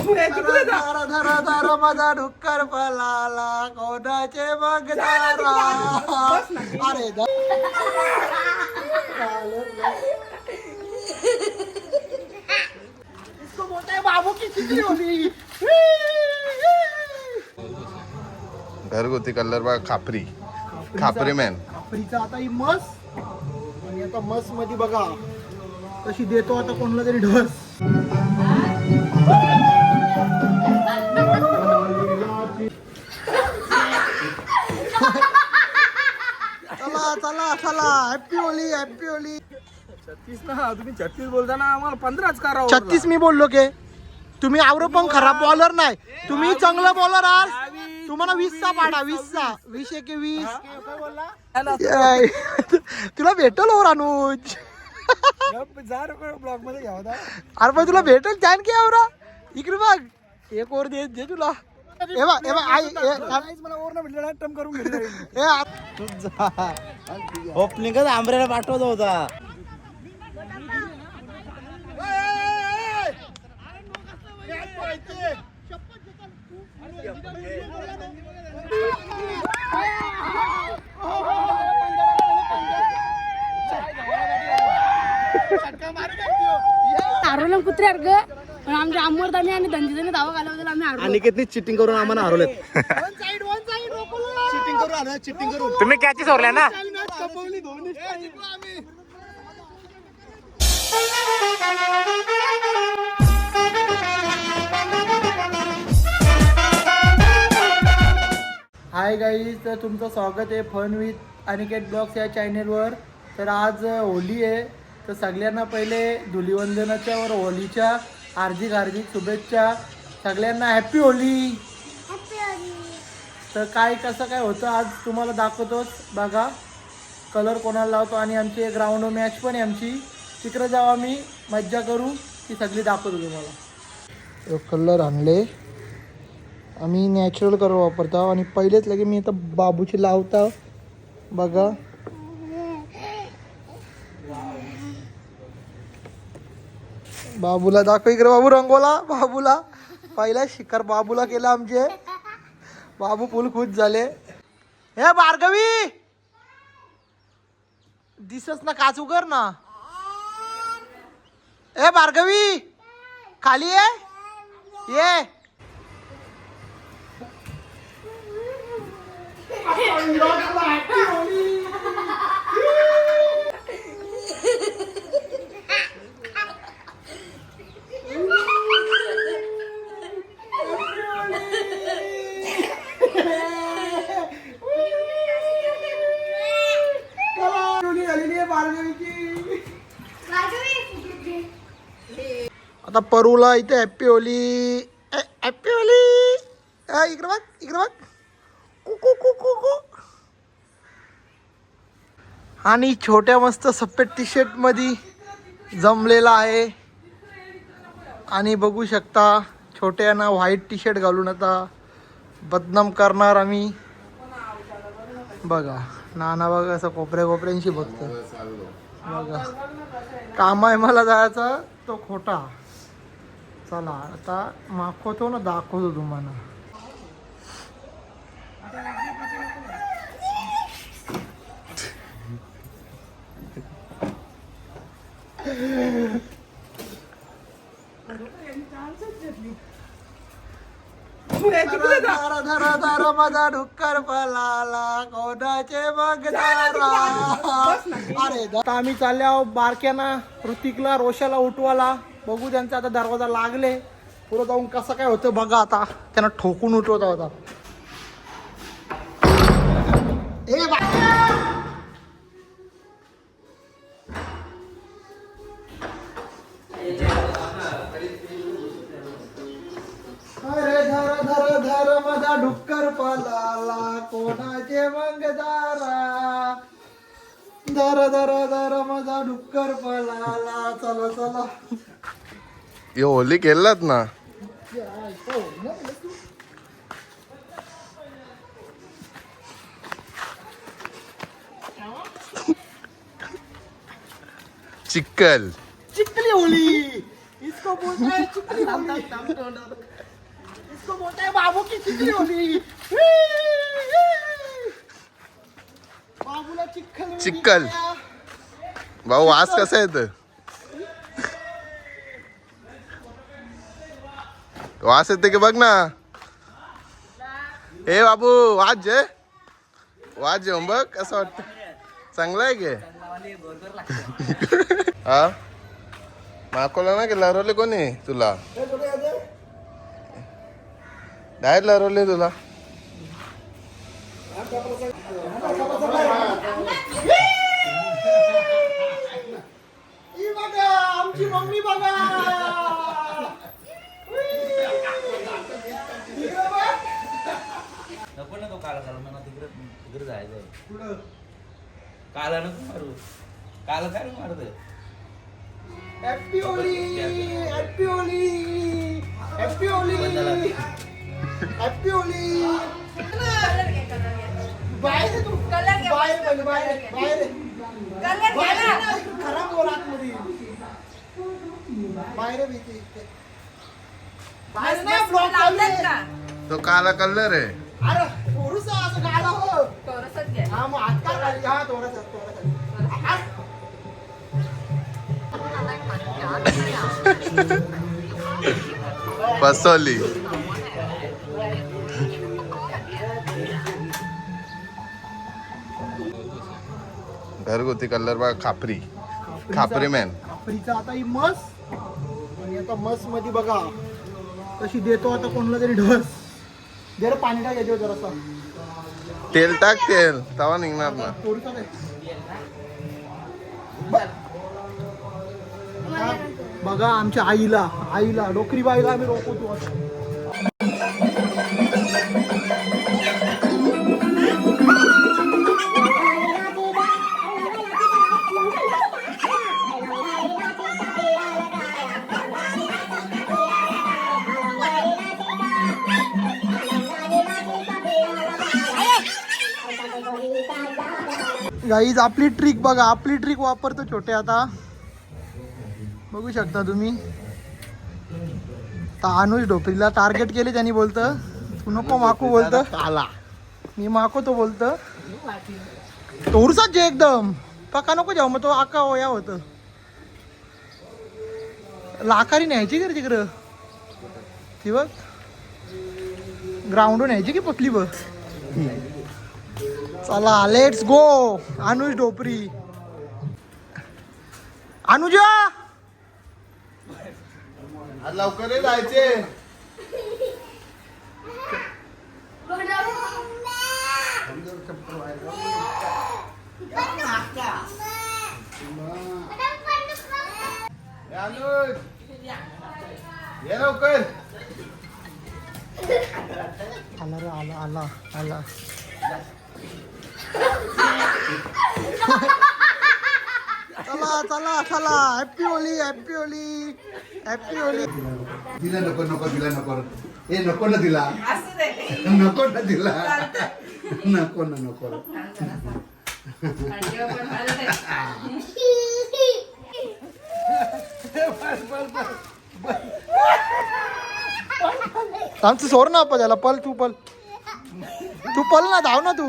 धरा धरा धरा माझा डुक्कर पळाला कोणाचे मग दारा. अरे इसको बोलते हैं बाबू की चिकनी होली. घरगुती कलर बघा. खापरी खापरी मॅन. खापरीचा आता ही मस आणि आता मस मध्ये बघा कशी देतो आता कोणाला तरी ढस. चला चला चला हॅपी होली हॅपी होली. 36 ना तुम्ही 36 बोलता ना आम्हाला 15च करा. 36 मी बोललो के तुम्ही आवरो पण खराब बॉलर नाही. तुम्ही चांगला बॉलर आहात. तुम्हाला 20चा पाडा 20चा 20 एके 20. तुला भेटल हो अनुज. ब्लॉक मध्ये घ्या होता. अरे पण तुला भेटल छान की आवरा. इकडे बघ एक ओर दे दे तुला. ए बा ए बा आई मला ओर ना भेटलं टम करून घेतलं. ओपनिंगच आंबऱ्याला पाठवत होता. हरवलं कुत्रे अर्ग पण आमच्या अमरदानी आणि धनजीदानी दावा घालवला आम्ही हरवलो. अनिकेतनी चिटिंग करून आम्हाला हरवलेत. चिटिंग करून आलं चिटिंग करून. तुम्ही कॅचेस सोडल्या ना. हाय गाईज, तर तुमचं स्वागत आहे फन विथ अनिकेत ब्लॉग्स या चॅनेलवर. तर आज होली आहे, तर सगळ्यांना पहिले धुलीवंदनाच्या वर होलीच्या हार्दिक हार्दिक शुभेच्छा. सगळ्यांना हॅपी होली. तर काय कसं काय होतं आज तुम्हाला दाखवतोच बघा. कलर कोणाला लावतो आणि आमची ग्राउंड मॅच पण आहे आमची. तिकडे जाऊ आम्ही मज्जा करू, ती सगळी दाखवतो तुम्हाला. कलर आणले आम्ही नॅचरल कलर वापरतो आणि पहिलेच लगे मी आता बाबूची लावता बघा. बाबूला दाखव इकडे बाबू रंगोला. बाबूला पहिला शिकार बाबूला केला आमचे. बाबू फुल खुश झाले. हे भार्गवी दिसच ना काच उगर ना. ए भार्गवी खाली ये. आता परूला इथे हॅपी होली हॅपी होली. इकडे बघ इकडे बघ. कुकू कुकू कू. आणि छोट्या मस्त सफेद टी शर्ट मध्ये जमलेला आहे. आणि बघू शकता छोट्याना व्हाईट टी शर्ट घालून आता बदनाम करणार आम्ही. बघा नाना बघा असं कोपऱ्यांशी बघतो. बघा काम आहे मला जायचा तो खोटा. चला आता मागवतो ना दाखवतो तुम्हाला. धरा धरा धरा माझा डुक्कर पळाला कोणाचे मग दारा. अरे आता आम्ही चालले आहोत बारक्याना ऋतिकला रोशाला उठवाला. बघू त्यांचा आता दरवाजा लागले. पुढे जाऊन कसं काय होतं बघा. आता त्यांना ठोकून उठवता होता. अरे धरा धरा धरा माझा डुक्कर पळाला कोणाचे मग दारा. धरा धरा धरा माझा डुक्कर पळाला. चला चला हे होली खेळलात ना. चिकली होली. इसको बोलता है चिकनी होली इसको बोलता है बाबू की चिकनी होली बाबूला चिखल चिखल. भाऊ वास कसा येत वास येते की बघ ना. ए बाबू वाज बघ कसं वाटत चांगलं आहे की हा माकोला ना की लरवले कोणी तुला डायरेक्ट लरवले तुला. ही बघा आमची मम्मी बघा नको नको काला मला तिकडे जायचंय. काला नको मारू. काला काय मारतोय. Happy Holy happy Holy happy Holy happy Holy बाहेर आहे तू बाहेर पहिले बाहेर खराब बोल आतमध्ये बाहेर भीती बाहेर नाही ब्लॉक लावले तो काला कलर आहे. अरे थोडंसं असं गाडा हो हा मग हात का खाली हा थोडासा फसवली. घरगुती कलर बघा खापरी खापरी मॅन. खापरीचा आता ही मस आणि आता मस मध्ये बघा कशी देतो आता कोणाला तरी ढस दे रे पाणी टाक याच्यावर जरासा तेल टाक तेल तवा निघणार ना. थोडंसं काय बघा आमच्या आईला डोकरी बाईला आम्ही रोखवतो गाईज आपली ट्रिक बघा आपली ट्रिक वापरतो छोटे आता बघू शकता तुम्ही. अनुज ढोपरीला टार्गेट केले त्यांनी बोलतं तू नको माकू बोलतं आला मी माको तो बोलतं तोरसाच जे एकदम पका नको जाऊ मग तो आका होया होतं लाकारी न्यायची का रे तिकडं ती बघ ग्राउंड न्यायची की पकली बघ. चला लेट्स गो अनुज ढोपरी अनुजा आज लवकर जायचे. अनुज ये लवकर. आला रे आला चला हॅपी होली दिला नको दिला नको ए नको ना दिला नको ना दिला नको आमचं सोर ना आपण त्याला पल तू पल ना धाव ना तू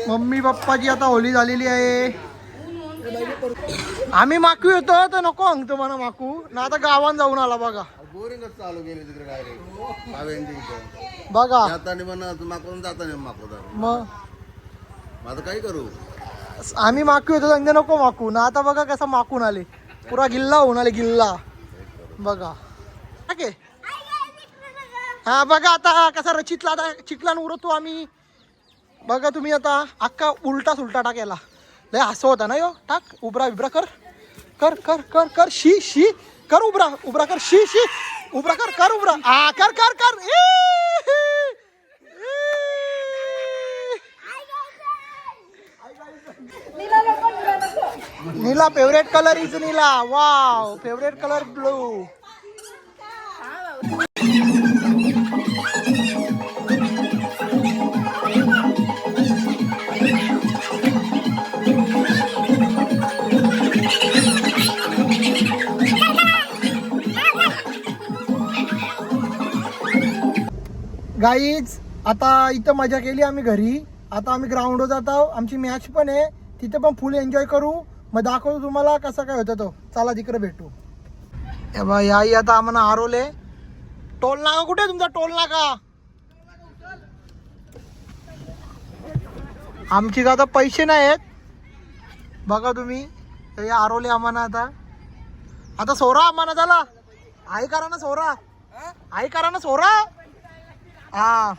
मम्मी पप्पाची आता होली झालेली आहे. आम्ही माकू येतो तर नको अंगतो म्हणा माकू ना आता गावात जाऊन आला बघा. बोरिंगच चालू गेली तिकडे डायरेक्ट बघा जाताना म्हणा माकून जाताना मग आता काय करू. आम्ही माकू येतो सांगते नको माकू ना आता बघा कसा माकून आले पुरा गिल्ला होऊन आले गिल्ला बघा ओके. हा बघा आता कसा रचितला आता चिखलान उरतो आम्ही बघा तुम्ही आता अख्खा उलटा सुलटा टाकायला लय असं होता ना यो टाक उबरा बिबरा कर कर कर कर कर शी कर उबरा कर शी उबरा कर उबरा कर कर कर नीला फेवरेट कलर इज नीला wow favourite colour blue guys आता इथं मजा केली आम्ही घरी. आता आम्ही ग्राउंडवर जात आहोत. आमची मॅच पण आहे तिथे पण फुल एन्जॉय करू. मग दाखवतो तुम्हाला कसं काय होतं तो. चला तिकडे भेटू. ए बा याई आता आम्हाला हरवले. टोल नाका कुठे आहे तुमचा टोल नाका? आमची का आता पैसे नाही आहेत बघा तुम्ही. हे हरवले आम्हाला आता. आता सोरा आम्हाला झाला. आई करा ना सोरा. आई करा ना सोरा. हा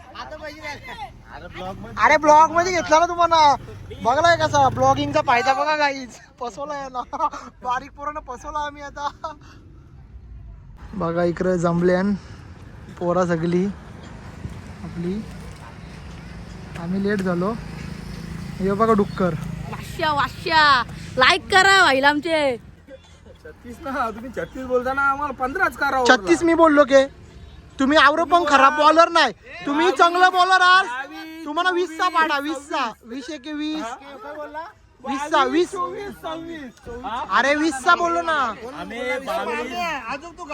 अरे ब्लॉग मध्ये घेतला ना तुम्हाला. बघलाय कसा ब्लॉगिंगचा फायदा बघा गाईज. फसवलाय ना बारीक पोरांना फसवला आम्ही आता. बघा इकडे जमल्यान पोरा सगळी आपली. आम्ही लेट झालो. हे बघा डुक्कर. वाश्या लाईक करा भाईल आमचे. 36 ना तुम्ही 36 बोलता ना आम्हाला 15च करा. 36 मी बोललो के. तुम्ही आवरो पण खराब बॉलर नाही. तुम्ही चांगला बॉलर आहात. तुम्हाला 20 चा पाडा. 20 चा 20 एके 20 20 चा 20. अरे 20 चा बोललो ना. आम्ही 22,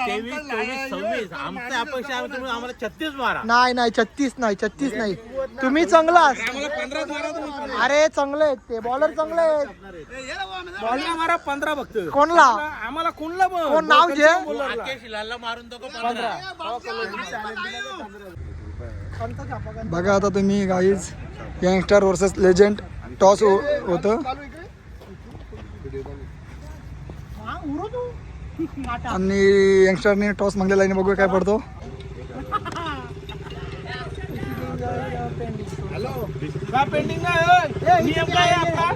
23, 24, 26 आमच्या अपेक्षा आहे तुम्ही आम्हाला 36 मारा. नाही नाही 36 नाही 36 नाही. तुम्ही चांगला. अरे चांगले आहेत ते बॉलर चांगले आहेत. बॉलिंग मारा 15 बघतो. कोणला आम्हाला कोणला कोण नाव जे राकेश लालला मारून तो 15. बघा आता तुम्ही guys youngster versus legend toss होतं आणि यंगस्टरने टॉस मागलेला आहे. बघूया काय पडतो. पेंडिंग नाही नियम काय आपला.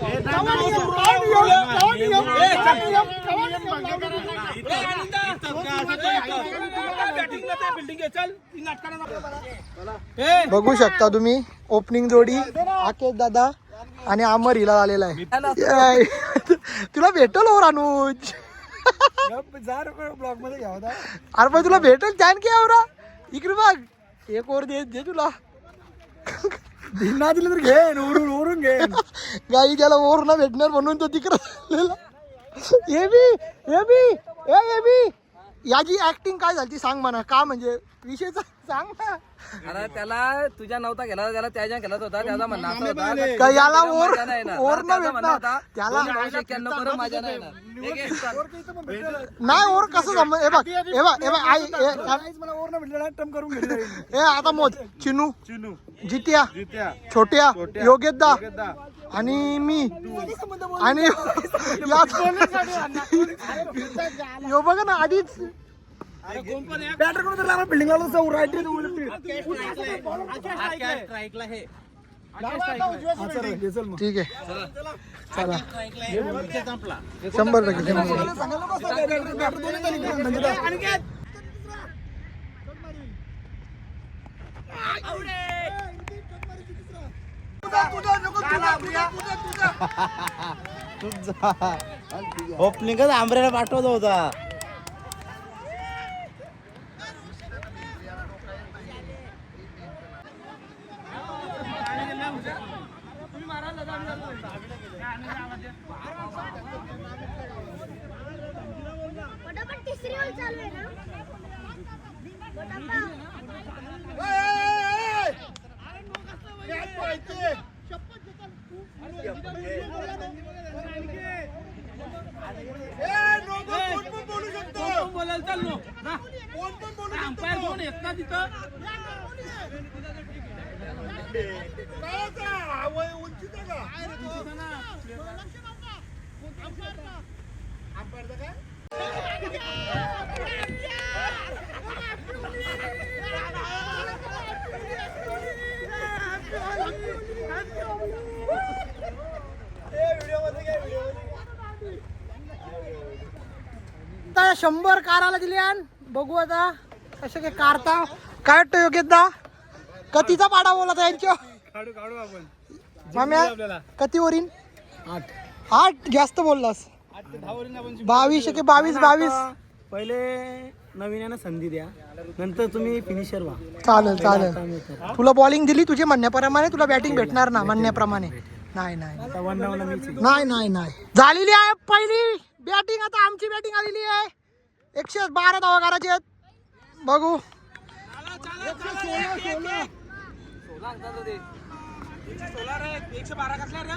बघू शकता तुम्ही ओपनिंग जोडी आकेश दादा आणि अमर हिला आलेला आहे. तुला भेटल ओर अनुज. ब्लॉग मध्ये घ्या होता. अरे पण तुला भेटल त्यान की आवरा. इकडे बघ एक ओर दे तुला. ना दिलं तर घे ओरून घे. गाई त्याला ओर ना भेटणार म्हणून तो तिकडे. हे बी याची ऍक्टिंग काय झाली सांग म्हणा. का म्हणजे विषय सांग ना. अरे त्याला तुझ्या नव्हता गेला त्याला त्याच्या गेलाच होता. त्याचा म्हणणं असं होता का याला ओर मजा नाही येणार. ओर ना त्याचा म्हणणं भेटणार होता, त्याला 91 परत मजा नाही येणार. नाही ओर कसं जम. हे बघ आई मला ओर ना भेटलेला टर्म करून घेतलं. हे आता मोज चिनू जित्या छोट्या योगेशदा आणि मी आणि यो बघा ना आधीच बॅटर करून तर बिल्डिंग ठीक आहे चला 100%. ओपनिंगच आंबऱ्याला पाठवत होता. तिसरी ओव्हर चालू आहे ना. बोलायला चाललो अंपायर कोण येत ना तिथं. आता 100 काराला दिली. बघू आता कसे काय कारता. काय वाटतं योग्यता कतीचा पाडा बोला यांच्या काढू आपण. माम्या कती वरील 8 जास्त बोललास. 22 एके 22 पहिले नवीन संधी द्या नंतर तुम्ही फिनिशर व्हा. चालेल. तुला बॉलिंग दिली तुझ्या म्हणण्याप्रमाणे तुला बॅटिंग भेटणार ना म्हणण्याप्रमाणे. नाही झालेली आहे पहिली बॅटिंग. आता आमची बॅटिंग आलेली आहे. 112 धावा करायचे आहेत. बघू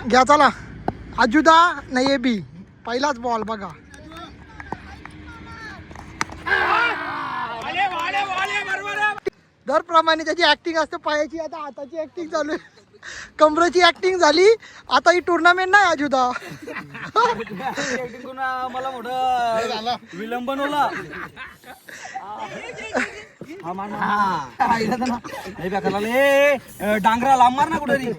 घ्या चला अजुदा नाही बी पहिलाच बॉल बघा. दर प्रमाणे त्याची ऍक्टिंग असते पायाची, आता हाताची ऍक्टिंग चालू आहे, कमरेची ऍक्टिंग झाली. आता ही टुर्नामेंट नाही अजुदा. मला मोठं विलंब बनवला. डांगरा लांब मार ना कुठेतरी.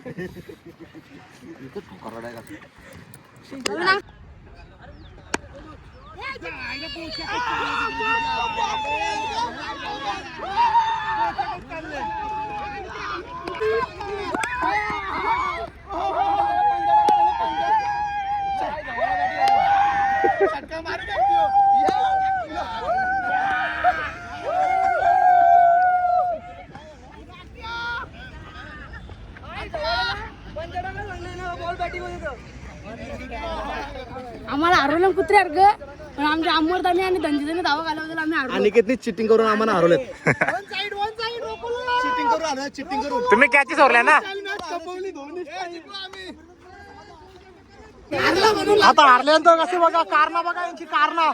आम्हाला हरवलं कुत्रे अर्ग, पण आमच्या अमरदानी आणि धनजीदानी दावा घालवला आम्ही हरवलो. अनिकेतनी चिटिंग करून आम्हाला हरवलेत. चिटिंग करून तुम्ही कॅचेस हरल्या ना. आता हारल्यानंतर कसे बघा कारणा बघा यांची कारणा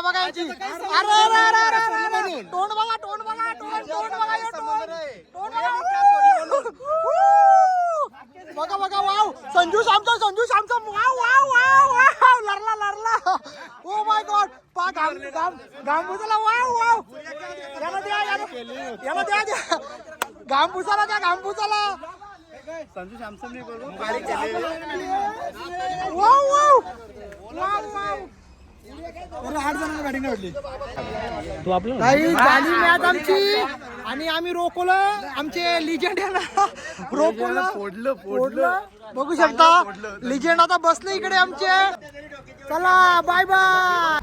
बघा यांची. अरे अरे अरे अरे अरे तोंड बघा तोंड बघा तोंड बघा हे तोंड बघा बघा वाव संजू शामचा वाव वाव वाव वाव लरला ओ माय गॉड पा घाम पुसाला वाव वाव याला द्या घाम पुसाला संजू सॅमसन ने बोलून वाव वाव वाव वाव. 8 जणांना बॅटिंग आवडली. काही झाली मॅच आमची आणि आम्ही रोखलं. आमचे लिजेंड फोडलं बघू शकता. लिजेंड आता बसले इकडे आमचे. चला बाय बाय.